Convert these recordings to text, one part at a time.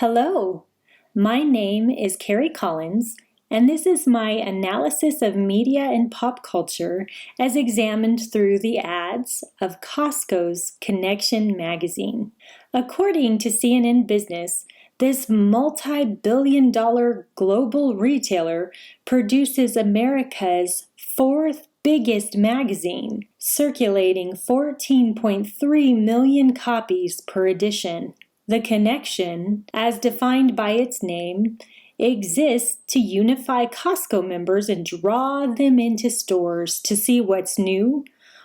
Hello, my name is Carrie Collins, and this is my analysis of media and pop culture as examined through the ads of Costco's Connection magazine. According to CNN Business, this multi-billion-dollar global retailer produces America's fourth biggest magazine, circulating 14.3 million copies per edition. The Connection, as defined by its name, exists to unify Costco members and draw them into stores to see what's new,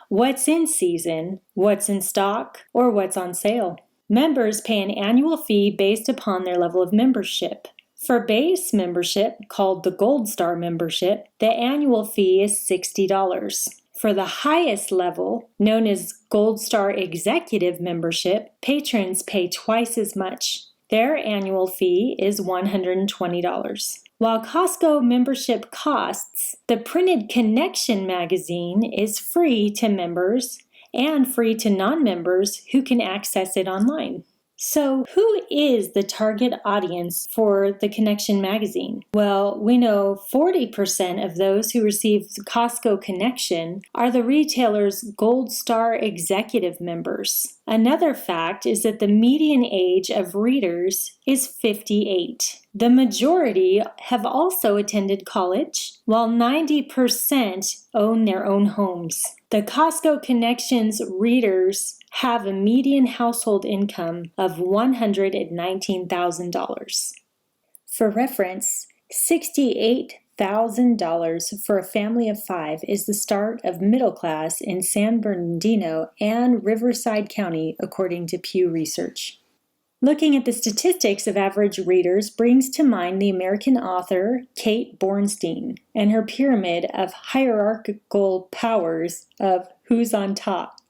what's in season, what's in stock, or what's on sale. Members pay an annual fee based upon their level of membership. For base membership, called the Gold Star membership, the annual fee is $60. For the highest level, known as Gold Star Executive membership, patrons pay twice as much. Their annual fee is $120. While Costco membership costs, the printed Connection magazine is free to members and free to non-members who can access it online. So, who is the target audience for the Connection magazine? Well, we know 40% of those who receive the Costco Connection are the retailer's Gold Star Executive members. Another fact is that the median age of readers is 58. The majority have also attended college, while 90% own their own homes. The Costco Connection's readers have a median household income of $119,000. For reference, $68,000 for a family of 5 is the start of middle class in San Bernardino and Riverside County, according to Pew Research. Looking at the statistics of average readers brings to mind the American author Kate Bornstein and her pyramid of hierarchical powers of who's on top.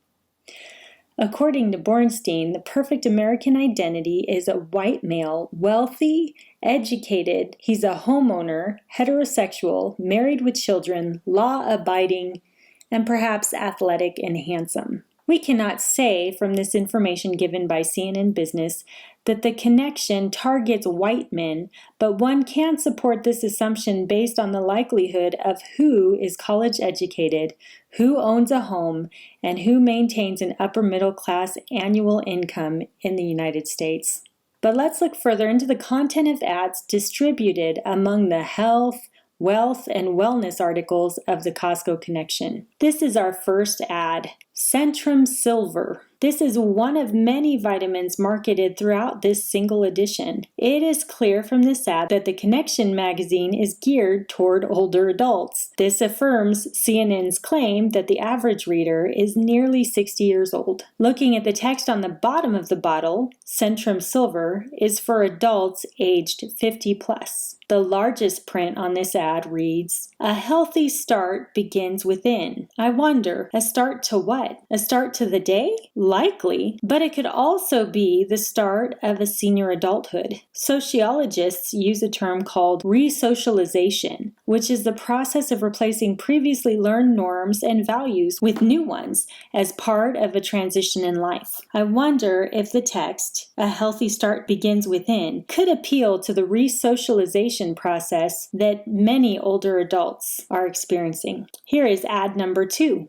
According to Bornstein, the perfect American identity is a white male, wealthy, educated, he's a homeowner, heterosexual, married with children, law-abiding, and perhaps athletic and handsome. We cannot say from this information given by CNN Business that the Connection targets white men, but one can support this assumption based on the likelihood of who is college educated, who owns a home, and who maintains an upper middle class annual income in the United States. But let's look further into the content of ads distributed among the health, wealth, and wellness articles of the Costco Connection. This is our first ad, Centrum Silver. This is one of many vitamins marketed throughout this single edition. It is clear from this ad that the Connection magazine is geared toward older adults. This affirms CNN's claim that the average reader is nearly 60 years old. Looking at the text on the bottom of the bottle, Centrum Silver is for adults aged 50 plus. The largest print on this ad reads, "A healthy start begins within." I wonder, a start to what? A start to the day? Likely, but it could also be the start of a senior adulthood. Sociologists use a term called resocialization, which is the process of replacing previously learned norms and values with new ones as part of a transition in life. I wonder if the text, "A healthy start begins within," could appeal to the resocialization process that many older adults are experiencing. Here is ad number 2.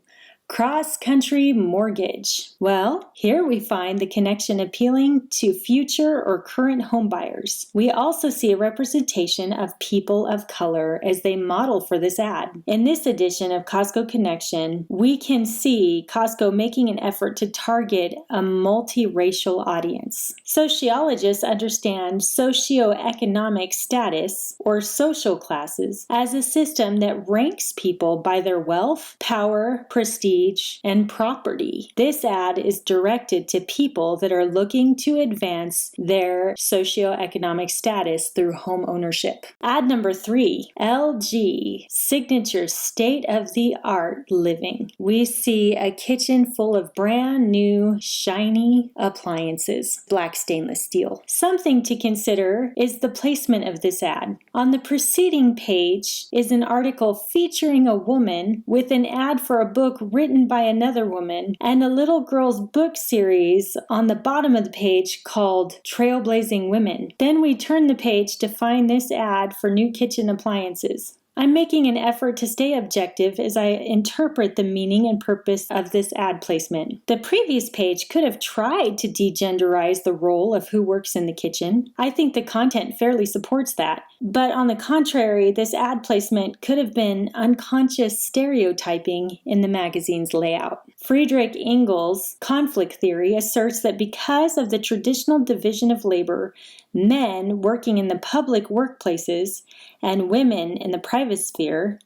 Cross-country mortgage. Well, here we find the Connection appealing to future or current homebuyers. We also see a representation of people of color as they model for this ad. In this edition of Costco Connection, we can see Costco making an effort to target a multiracial audience. Sociologists understand socioeconomic status, or social classes, as a system that ranks people by their wealth, power, prestige, and property. This ad is directed to people that are looking to advance their socioeconomic status through home ownership. Ad number 3, LG, signature state-of-the-art living. We see a kitchen full of brand new, shiny appliances, black stainless steel. Something to consider is the placement of this ad. On the preceding page is an article featuring a woman with an ad for a book written by another woman and a little girl's book series on the bottom of the page called Trailblazing Women. Then we turn the page to find this ad for new kitchen appliances. I'm making an effort to stay objective as I interpret the meaning and purpose of this ad placement. The previous page could have tried to degenderize the role of who works in the kitchen. I think the content fairly supports that. But on the contrary, this ad placement could have been unconscious stereotyping in the magazine's layout. Friedrich Engels' conflict theory asserts that because of the traditional division of labor, men working in the public workplaces and women in the private sphere,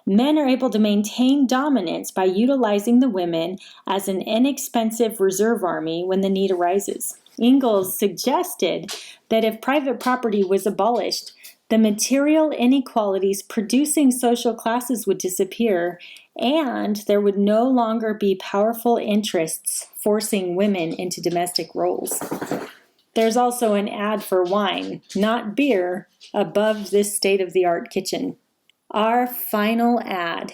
men are able to maintain dominance by utilizing the women as an inexpensive reserve army when the need arises. Engels suggested that if private property was abolished, the material inequalities producing social classes would disappear, and there would no longer be powerful interests forcing women into domestic roles. There's also an ad for wine, not beer, above this state-of-the-art kitchen. Our final ad,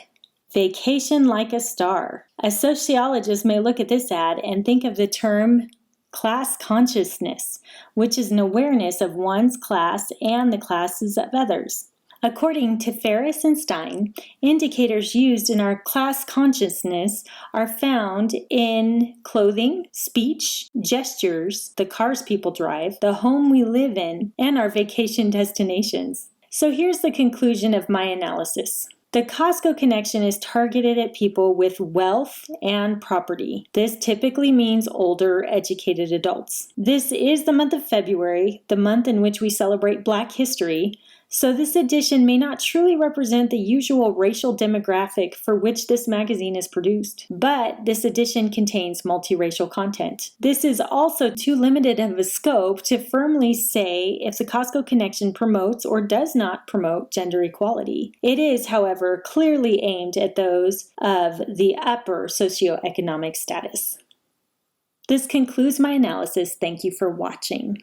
Vacation Like a Star. A sociologist may look at this ad and think of the term class consciousness, which is an awareness of one's class and the classes of others. According to Ferris and Stein, indicators used in our class consciousness are found in clothing, speech, gestures, the cars people drive, the home we live in, and our vacation destinations. So here's the conclusion of my analysis. The Costco connection is targeted at people with wealth and property. This typically means older, educated adults. This is the month of February, the month in which we celebrate Black history, so this edition may not truly represent the usual racial demographic for which this magazine is produced, but this edition contains multiracial content. This is also too limited of a scope to firmly say if the Costco connection promotes or does not promote gender equality. It is, however, clearly aimed at those of the upper socioeconomic status. This concludes my analysis. Thank you for watching.